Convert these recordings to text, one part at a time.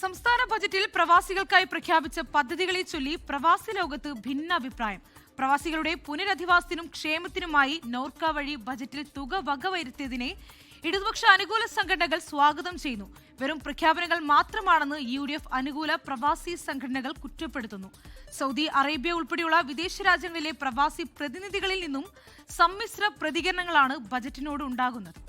സംസ്ഥാന ബജറ്റിൽ പ്രവാസികൾക്കായി പ്രഖ്യാപിച്ച പദ്ധതികളെ ചൊല്ലി പ്രവാസി ലോകത്ത് ഭിന്നാഭിപ്രായം. പ്രവാസികളുടെ പുനരധിവാസത്തിനും ക്ഷേമത്തിനുമായി നോർക്ക വഴി ബജറ്റിൽ തുക വകവരുത്തിയതിനെ ഇടതുപക്ഷ അനുകൂല സംഘടനകൾ സ്വാഗതം ചെയ്യുന്നു. വെറും പ്രഖ്യാപനങ്ങൾ മാത്രമാണെന്ന് UDF അനുകൂല പ്രവാസി സംഘടനകൾ കുറ്റപ്പെടുത്തുന്നു. സൗദി അറേബ്യ ഉൾപ്പെടെയുള്ള വിദേശ രാജ്യങ്ങളിലെ പ്രവാസി പ്രതിനിധികളിൽ നിന്നും സമ്മിശ്ര പ്രതികരണങ്ങളാണ് ബജറ്റിനോട് ഉണ്ടാകുന്നത്.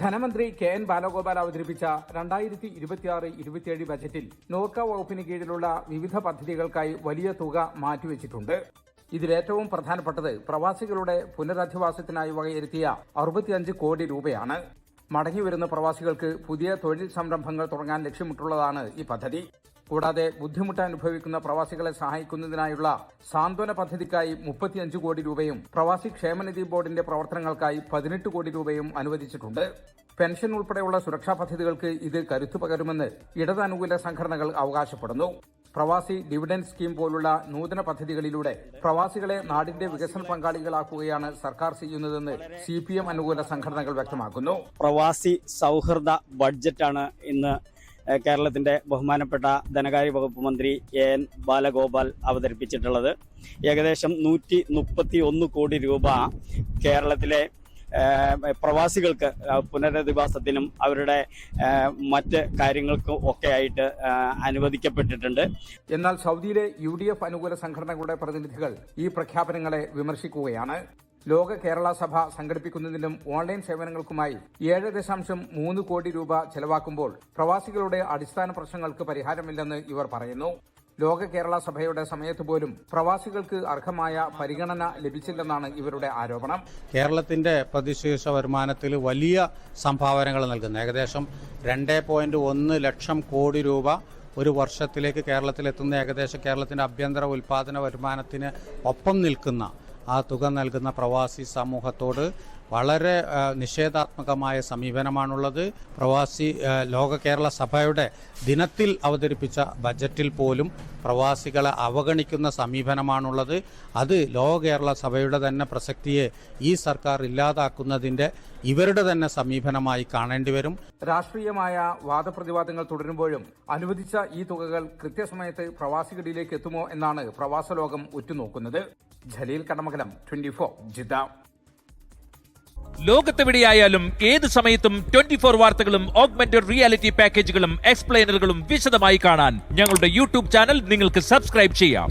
ധനമന്ത്രി KN ബാലഗോപാൽ അവതരിപ്പിച്ച 2026-27 ബജറ്റിൽ നോർക്ക വകുപ്പിന് കീഴിലുള്ള വിവിധ പദ്ധതികൾക്കായി വലിയ തുക മാറ്റിവെച്ചിട്ടുണ്ട്. ഇതിലേറ്റവും പ്രധാനപ്പെട്ടത് പ്രവാസികളുടെ പുനരധിവാസത്തിനായി വകയിരുത്തിയ 65 കോടി രൂപയാണ്. മടങ്ങിവരുന്ന പ്രവാസികൾക്ക് പുതിയ തൊഴിൽ സംരംഭങ്ങൾ തുടങ്ങാൻ ലക്ഷ്യമിട്ടുള്ളതാണ് ഈ പദ്ധതി. കൂടാതെ ബുദ്ധിമുട്ട് അനുഭവിക്കുന്ന പ്രവാസികളെ സഹായിക്കുന്നതിനായുള്ള സാന്ത്വന പദ്ധതിക്കായി 35 കോടി രൂപയും പ്രവാസി ക്ഷേമനിധി ബോർഡിന്റെ പ്രവർത്തനങ്ങൾക്കായി 18 കോടി രൂപയും അനുവദിച്ചിട്ടുണ്ട്. പെൻഷൻ ഉൾപ്പെടെയുള്ള സുരക്ഷാ പദ്ധതികൾക്ക് ഇത് കരുത്തു പകരുമെന്ന് ഇടതനുകൂല സംഘടനകൾ അവകാശപ്പെടുന്നു. പ്രവാസി ഡിവിഡൻഡ് സ്കീം പോലുള്ള നൂതന പദ്ധതികളിലൂടെ പ്രവാസികളെ നാടിന്റെ വികസന പങ്കാളികളാക്കുകയാണ് സർക്കാർ ചെയ്യുന്നതെന്ന് CPM അനുകൂല സംഘടനകൾ വ്യക്തമാക്കുന്നു. പ്രവാസി സൗഹൃദ ബഡ്ജറ്റാണ് ഇന്ന് കേരളത്തിന്റെ ബഹുമാനപ്പെട്ട ധനകാര്യ വകുപ്പ് മന്ത്രി KN ബാലഗോപാൽ അവതരിപ്പിച്ചിട്ടുള്ളത്. ഏകദേശം 131 കോടി രൂപ കേരളത്തിലെ പ്രവാസികൾക്ക് പുനരധിവാസത്തിനും അവരുടെ മറ്റ് കാര്യങ്ങൾക്കും ഒക്കെ ആയിട്ട് അനുവദിക്കപ്പെട്ടിട്ടുണ്ട്. എന്നാൽ സൗദിയിലെ UDF അനുകൂല സംഘടനകളുടെ പ്രതിനിധികൾ ഈ പ്രഖ്യാപനങ്ങളെ വിമർശിക്കുകയാണ്. ലോക കേരള സഭ സംഘടിപ്പിക്കുന്നതിനും ഓൺലൈൻ സേവനങ്ങൾക്കുമായി 7.3 കോടി രൂപ ചെലവാക്കുമ്പോൾ പ്രവാസികളുടെ അടിസ്ഥാന പ്രശ്നങ്ങൾക്ക് പരിഹാരമില്ലെന്ന് ഇവർ പറയുന്നു. ലോക കേരള സഭയുടെ സമയത്ത് പോലും പ്രവാസികൾക്ക് അർഹമായ പരിഗണന ലഭിച്ചില്ലെന്നാണ് ഇവരുടെ ആരോപണം. കേരളത്തിന്റെ പ്രതിശീർഷ വരുമാനത്തിൽ വലിയ സംഭാവനകൾ നൽകുന്നു. ഏകദേശം 2.1 ലക്ഷം കോടി രൂപ ഒരു വർഷത്തിലേക്ക് കേരളത്തിലെത്തുന്ന ഏകദേശം കേരളത്തിന്റെ ആഭ്യന്തര ഉൽപാദന വരുമാനത്തിന് ഒപ്പം നിൽക്കുന്ന ആ തുക നൽകുന്ന പ്രവാസി സമൂഹത്തോട് വളരെ നിഷേധാത്മകമായ സമീപനമാണുള്ളത്. പ്രവാസി ലോക കേരള സഭയുടെ ദിനത്തിൽ അവതരിപ്പിച്ച ബജറ്റിൽ പോലും പ്രവാസികളെ അവഗണിക്കുന്ന സമീപനമാണുള്ളത്. അത് ലോക കേരള സഭയുടെ തന്നെ പ്രസക്തിയെ ഈ സർക്കാർ ഇല്ലാതാക്കുന്നതിൻ്റെ ഇവരുടെ തന്നെ സമീപനമായി കാണേണ്ടി വരും. രാഷ്ട്രീയമായ വാദപ്രതിവാദങ്ങൾ തുടരുമ്പോഴും അനുവദിച്ച ഈ തുകകൾ കൃത്യസമയത്ത് പ്രവാസികളിലേക്ക് എത്തുമോ എന്നാണ് പ്രവാസ ലോകം ഉറ്റുനോക്കുന്നത്. ജലീൽ കടമകലം, 24 ജിദ്ദ. ലോകത്തെവിടെയായാലും ഏത് സമയത്തും 24 വാർത്തകളും ഓഗ്മെന്റഡ് റിയാലിറ്റി പാക്കേജുകളും എക്സ്പ്ലെയിനറുകളും വിശദമായി കാണാൻ ഞങ്ങളുടെ YouTube ചാനൽ നിങ്ങൾക്ക് സബ്സ്ക്രൈബ് ചെയ്യാം.